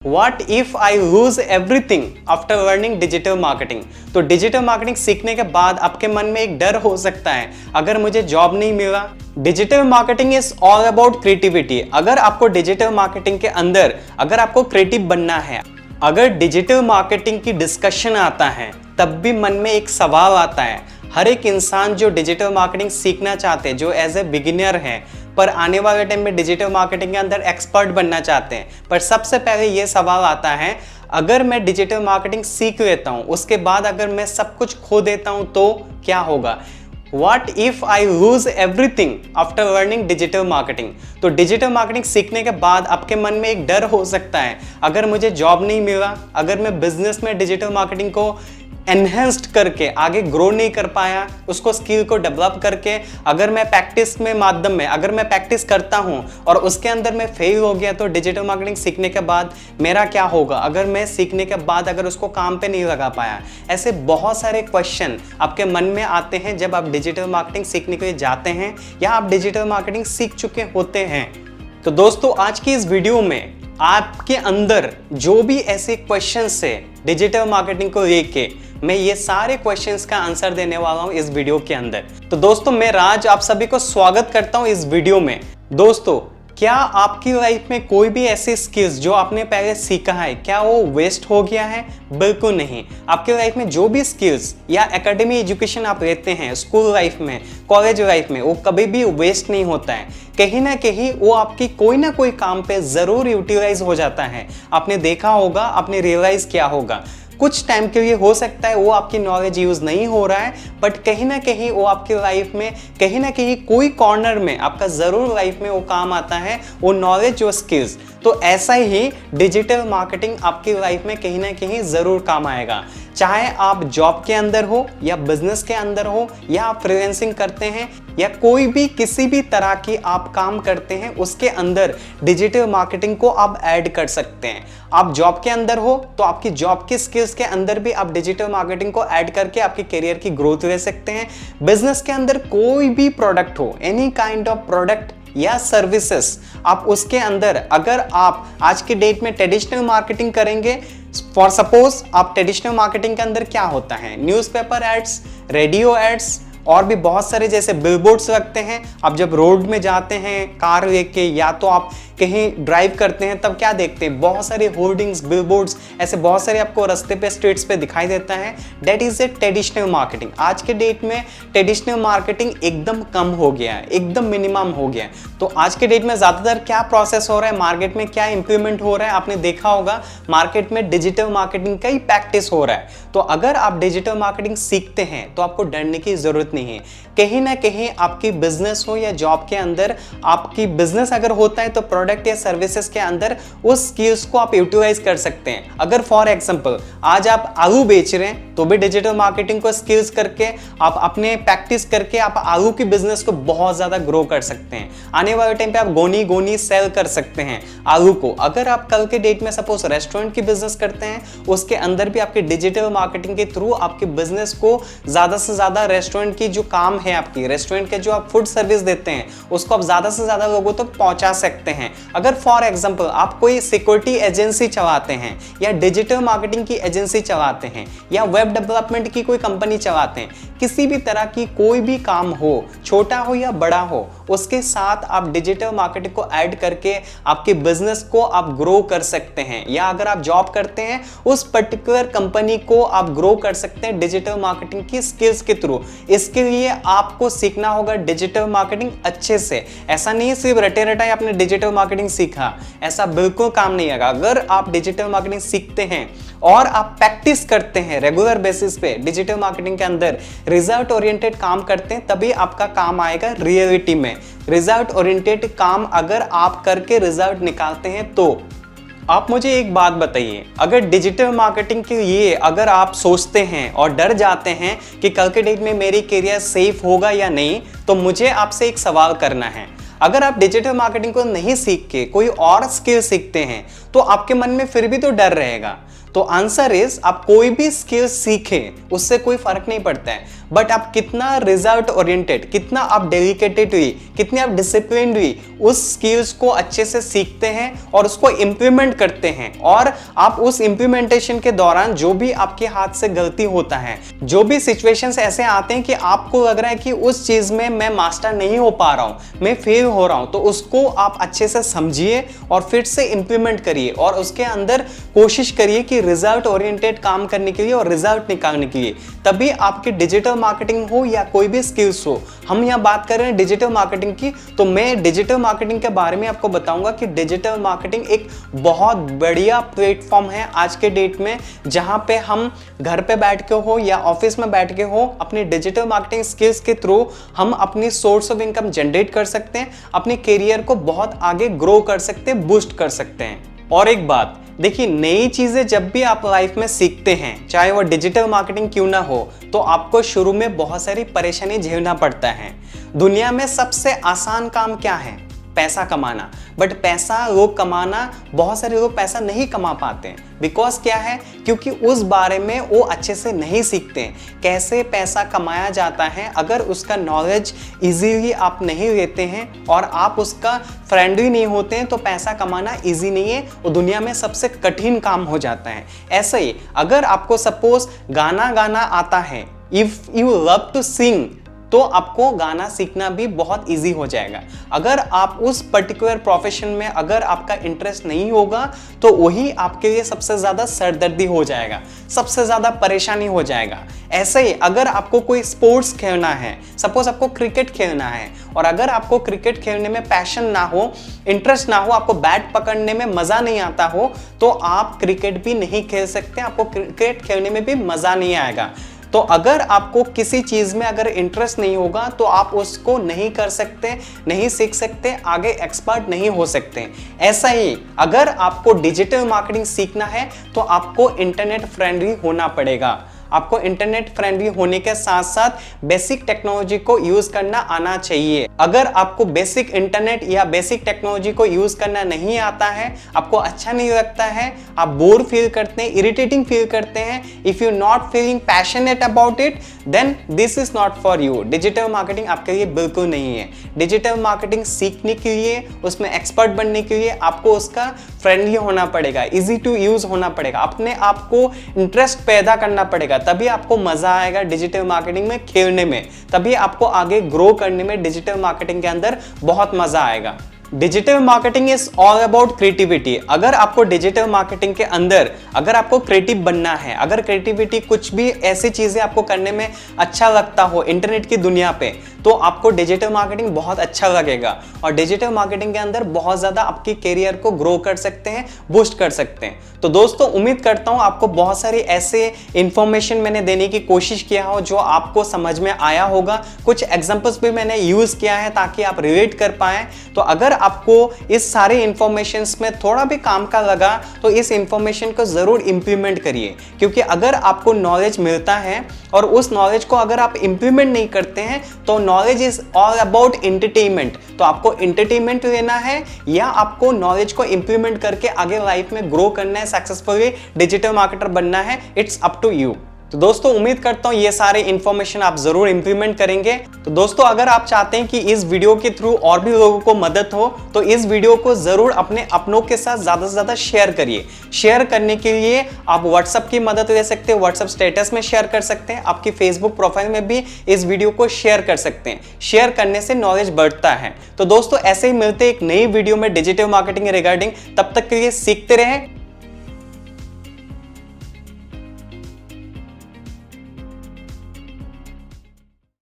What if I lose everything after learning digital marketing? तो digital marketing सीखने के बाद आपके मन में एक डर हो सकता है, अगर मुझे जॉब नहीं मिला। Digital marketing is all about creativity. अगर आपको डिजिटल मार्केटिंग के अंदर अगर आपको क्रिएटिव बनना है, अगर डिजिटल मार्केटिंग की डिस्कशन आता है, तब भी मन में एक सवाल आता है। हर एक इंसान जो डिजिटल मार्केटिंग सीखना चाहते हैं, जो एज ए बिगिनर है, पर आने वाले टाइम में डिजिटल मार्केटिंग के अंदर एक्सपर्ट बनना चाहते हैं, पर सबसे पहले ये सवाल आता है, अगर मैं डिजिटल मार्केटिंग सीख लेता हूँ, उसके बाद अगर मैं सब कुछ खो देता हूँ तो क्या होगा? What if I lose everything after learning digital marketing? तो डिजिटल मार्केटिंग सीखने के बाद आपके मन में एक डर हो सकता है, अगर मुझे जॉब नहीं मिला, अगर मैं बिजनेस में डिजिटल मार्केटिंग को एनहेंस्ड करके आगे ग्रो नहीं कर पाया, उसको स्किल को डेवलप करके अगर मैं प्रैक्टिस में माध्यम में अगर मैं प्रैक्टिस करता हूं और उसके अंदर मैं फेल हो गया, तो डिजिटल मार्केटिंग सीखने के बाद मेरा क्या होगा? अगर मैं सीखने के बाद अगर उसको काम पे नहीं लगा पाया। ऐसे बहुत सारे क्वेश्चन आपके मन में आते हैं जब आप डिजिटल मार्केटिंग सीखने के लिए जाते हैं या आप डिजिटल मार्केटिंग सीख चुके होते हैं। तो दोस्तों, आज की इस वीडियो में आपके अंदर जो भी ऐसे क्वेश्चंस है डिजिटल मार्केटिंग को लेके, मैं ये सारे क्वेश्चंस का आंसर देने वाला हूं इस वीडियो के अंदर। तो दोस्तों, मैं राज आप सभी को स्वागत करता हूं इस वीडियो में। दोस्तों, क्या आपकी लाइफ में कोई भी ऐसी स्किल्स जो आपने पहले सीखा है, क्या वो वेस्ट हो गया है? बिल्कुल नहीं। आपकी लाइफ में जो भी स्किल्स या एकेडमी एजुकेशन आप लेते हैं, स्कूल लाइफ में, कॉलेज लाइफ में, वो कभी भी वेस्ट नहीं होता है। कहीं ना कहीं वो आपकी कोई ना कोई काम पे जरूर यूटिलाइज हो जाता है। आपने देखा होगा, आपने रियलाइज किया होगा। कुछ टाइम के लिए हो सकता है वो आपकी नॉलेज यूज नहीं हो रहा है, बट कहीं ना कहीं वो आपकी लाइफ में कहीं ना कहीं कोई कॉर्नर में आपका जरूर लाइफ में वो काम आता है, वो नॉलेज, वो स्किल्स। तो ऐसा ही डिजिटल मार्केटिंग आपकी लाइफ में कहीं ना कहीं जरूर काम आएगा। चाहे आप जॉब के अंदर हो या बिजनेस के अंदर हो, या आप फ्रीलांसिंग करते हैं, या कोई भी किसी भी तरह की आप काम करते हैं, उसके अंदर डिजिटल मार्केटिंग को आप ऐड कर सकते हैं। आप जॉब के अंदर हो तो आपकी जॉब की स्किल्स के अंदर भी आप डिजिटल मार्केटिंग को ऐड करके आपकी करियर की ग्रोथ ले सकते हैं। बिजनेस के अंदर कोई भी प्रोडक्ट हो, एनी काइंड ऑफ प्रोडक्ट या सर्विसेज, आप उसके अंदर अगर आप आज के डेट में ट्रेडिशनल मार्केटिंग करेंगे, फॉर सपोज आप ट्रेडिशनल मार्केटिंग के अंदर क्या होता है, न्यूज़पेपर एड्स, रेडियो एड्स, और भी बहुत सारे जैसे बिलबोर्ड्स लगते हैं। आप जब रोड में जाते हैं कार लेके, या तो आप कहीं ड्राइव करते हैं, तब क्या देखते हैं? बहुत सारे होर्डिंग्स, बिलबोर्ड्स, ऐसे बहुत सारे आपको रास्ते पे, स्ट्रीट्स पे दिखाई देता है। That is a traditional marketing. आज के डेट में ट्रेडिशनल मार्केटिंग एकदम कम हो गया है, एकदम मिनिमम हो गया है। तो आज के डेट में ज्यादातर क्या प्रोसेस हो रहा है, मार्केट में क्या इंप्लीमेंट हो रहा है, आपने देखा होगा मार्केट में डिजिटल मार्केटिंग का ही प्रैक्टिस हो रहा है। तो अगर आप डिजिटल मार्केटिंग सीखते हैं तो आपको डरने की जरूरत नहीं है। कहीं ना कहीं आपकी बिजनेस हो या जॉब के अंदर, आपकी बिजनेस अगर होता है तो प्रोडक्ट या सर्विसेज के अंदर उस स्किल्स को आप यूटिलाइज कर सकते हैं। अगर फॉर एग्जांपल आज आप आलू बेच रहे हैं, तो भी डिजिटल मार्केटिंग को स्किल्स करके आप अपने प्रैक्टिस करके आप आलू की बिजनेस को बहुत ज्यादा ग्रो कर सकते हैं। आने वाले टाइम पे आप गोनी गोनी सेल कर सकते हैं आलू को। अगर आप कल के डेट में सपोज रेस्टोरेंट की बिजनेस करते हैं, उसके अंदर भी आपके डिजिटल मार्केटिंग के थ्रू आपके बिजनेस को ज्यादा से ज्यादा, रेस्टोरेंट की जो काम है, आपकी रेस्टोरेंट के जो आप फूड सर्विस देते हैं, उसको आप ज्यादा से ज्यादा लोगों तक पहुंचा सकते हैं। अगर फॉर एग्जांपल आप कोई सिक्योरिटी एजेंसी चलाते हैं, या डिजिटल मार्केटिंग की एजेंसी चलाते हैं, या वेब डेवलपमेंट की कोई कंपनी चलाते हैं, किसी भी तरह की कोई भी काम हो, छोटा हो या बड़ा हो, उसके साथ आप डिजिटल मार्केटिंग को ऐड करके आपके बिजनेस को आप ग्रो कर सकते हैं। या अगर आप जॉब करते हैं, उस पर्टिकुलर कंपनी को आप ग्रो कर सकते हैं डिजिटल मार्केटिंग की स्किल्स के थ्रू। इसके लिए आपको सीखना होगा डिजिटल मार्केटिंग अच्छे से। ऐसा नहीं है सिर्फ रटे रटाई आपने डिजिटल मार्केटिंग सीखा, ऐसा बिल्कुल काम नहीं आएगा। अगर आप डिजिटल मार्केटिंग सीखते हैं और आप प्रैक्टिस करते हैं रेगुलर बेसिस पे डिजिटल मार्केटिंग के अंदर, रिजल्ट ओरिएंटेड काम करते हैं, तभी आपका काम आएगा रियलिटी में। रिजल्ट ओरिएंटेड काम अगर आप करके रिजल्ट निकालते हैं तो आप मुझे एक बात बताइए, अगर डिजिटल मार्केटिंग के लिए अगर आप सोचते हैं और डर जाते हैं कि कल के डेट में मेरी करियर सेफ होगा या नहीं, तो मुझे आपसे एक सवाल करना है। अगर आप डिजिटल मार्केटिंग को नहीं सीख के कोई और स्किल सीखते हैं, तो आपके मन में फिर भी तो डर रहेगा। तो आंसर इज आप कोई भी स्किल सीखें उससे कोई फर्क नहीं पड़ता है, बट आप कितना रिजल्ट ओरिएंटेड, कितना आप डेडिकेटेड हुई, कितने आप डिसिप्लिन हुई उस स्किल्स को अच्छे से सीखते हैं और उसको इंप्लीमेंट करते हैं। और आप उस इंप्लीमेंटेशन के दौरान जो भी आपके हाथ से गलती होता है, जो भी सिचुएशंस ऐसे आते हैं कि आपको लग रहा है कि उस चीज में मैं मास्टर नहीं हो पा रहा हूं, मैं फेल हो रहा हूं, तो उसको आप अच्छे से समझिए और फिर से इंप्लीमेंट करिए और उसके अंदर कोशिश करिए कि रिजल्ट ओरिएंटेड काम करने के लिए और रिजल्ट निकालने के लिए। तभी आपकी डिजिटल मार्केटिंग हो या कोई भी स्किल्स हो, हम यहाँ बात कर रहे हैं डिजिटल मार्केटिंग की, तो मैं डिजिटल मार्केटिंग के बारे में आपको बताऊंगा कि डिजिटल मार्केटिंग एक बहुत बढ़िया प्लेटफॉर्म है आज के डेट में, जहां पे हम घर पे बैठ के हो या ऑफिस में बैठ के हो अपनी डिजिटल मार्केटिंग स्किल्स के थ्रू हम अपनी सोर्स ऑफ इनकम जनरेट कर सकते हैं, अपने करियर को बहुत आगे ग्रो कर सकते हैं, बूस्ट कर सकते हैं। और एक बात देखिए, नई चीजें जब भी आप लाइफ में सीखते हैं, चाहे वो डिजिटल मार्केटिंग क्यों ना हो, तो आपको शुरू में बहुत सारी परेशानी झेलना पड़ता है। दुनिया में सबसे आसान काम क्या है? पैसा कमाना। बट पैसा लोग कमाना, बहुत सारे लोग पैसा नहीं कमा पाते हैं। बिकॉज क्या है? क्योंकि उस बारे में वो अच्छे से नहीं सीखते हैं कैसे पैसा कमाया जाता है। अगर उसका नॉलेज इजीली आप नहीं लेते हैं और आप उसका फ्रेंडली नहीं होते हैं तो पैसा कमाना इजी नहीं है, वो दुनिया में सबसे कठिन काम हो जाता है। ऐसे ही अगर आपको सपोज गाना गाना आता है, if you love to sing, तो आपको गाना सीखना भी बहुत इजी हो जाएगा। अगर आप उस पर्टिकुलर प्रोफेशन में अगर आपका इंटरेस्ट नहीं होगा तो वही आपके लिए सबसे ज़्यादा सरदर्दी हो जाएगा, सबसे ज़्यादा परेशानी हो जाएगा। ऐसे ही अगर आपको कोई स्पोर्ट्स खेलना है, सपोज आपको क्रिकेट खेलना है, और अगर आपको क्रिकेट खेलने में पैशन ना हो, इंटरेस्ट ना हो, आपको बैट पकड़ने में मज़ा नहीं आता हो, तो आप क्रिकेट भी नहीं खेल सकते, आपको क्रिकेट खेलने में भी मज़ा नहीं आएगा। तो अगर आपको किसी चीज़ में अगर इंटरेस्ट नहीं होगा तो आप उसको नहीं कर सकते, नहीं सीख सकते, आगे एक्सपर्ट नहीं हो सकते। ऐसा ही अगर आपको डिजिटल मार्केटिंग सीखना है तो आपको इंटरनेट फ्रेंडली होना पड़ेगा। आपको इंटरनेट फ्रेंडली होने के साथ साथ बेसिक टेक्नोलॉजी को यूज करना आना चाहिए। अगर आपको बेसिक इंटरनेट या बेसिक टेक्नोलॉजी को यूज करना नहीं आता है, आपको अच्छा नहीं लगता है, आप बोर फील करते हैं, इरिटेटिंग फील करते हैं, if you not feeling passionate about it, then this is not for you. Digital marketing आपके लिए बिल्कुल नहीं है। डिजिटल मार्केटिंग सीखने के लिए, उसमें एक्सपर्ट बनने के लिए आपको उसका फ्रेंडली होना पड़ेगा, इजी टू यूज होना पड़ेगा, अपने आप को इंटरेस्ट पैदा करना पड़ेगा, तभी आपको मजा आएगा डिजिटल मार्केटिंग में खेलने में, तभी आपको आगे ग्रो करने में डिजिटल मार्केटिंग के अंदर बहुत मजा आएगा। Digital marketing is all about creativity. अगर आपको डिजिटल मार्केटिंग के अंदर अगर आपको क्रिएटिव बनना है, अगर क्रिएटिविटी कुछ भी ऐसी चीजें आपको करने में अच्छा लगता हो इंटरनेट की दुनिया पे, तो आपको डिजिटल मार्केटिंग बहुत अच्छा लगेगा और डिजिटल मार्केटिंग के अंदर बहुत ज्यादा आपकी करियर को ग्रो कर सकते हैं, बूस्ट कर सकते हैं। तो दोस्तों उम्मीद करता हूं आपको बहुत सारी ऐसे इंफॉर्मेशन मैंने देने की कोशिश किया हो जो आपको समझ में आया होगा। कुछ एग्जांपल्स भी मैंने यूज किया है ताकि आप रिलेट कर पाए। तो अगर आपको इस सारे इंफॉर्मेशंस में थोड़ा भी काम का लगा तो इस इंफॉर्मेशन को जरूर इंप्लीमेंट करिए, क्योंकि अगर आपको नॉलेज मिलता है और उस नॉलेज को अगर आप इंप्लीमेंट नहीं करते हैं तो knowledge is all about entertainment. तो आपको एंटरटेनमेंट लेना है या आपको नॉलेज को इंप्लीमेंट करके आगे लाइफ में ग्रो करना है, सक्सेसफुली डिजिटल मार्केटर बनना है, इट्स अप टू यू। तो दोस्तों उम्मीद करता हूं ये सारे इंफॉर्मेशन आप जरूर इंप्लीमेंट करेंगे। तो दोस्तों अगर आप चाहते हैं कि इस वीडियो के थ्रू और भी लोगों को मदद हो तो इस वीडियो को जरूर अपने अपनों के साथ ज्यादा से ज्यादा शेयर करिए। शेयर करने के लिए आप व्हाट्सएप की मदद ले सकते हैं, व्हाट्सएप स्टेटस में शेयर कर सकते हैं, आपकी फेसबुक प्रोफाइल में भी इस वीडियो को शेयर कर सकते हैं। शेयर करने से नॉलेज बढ़ता है। तो दोस्तों ऐसे ही मिलते एक नई वीडियो में डिजिटल मार्केटिंग रिगार्डिंग। तब तक के लिए सीखते रहें,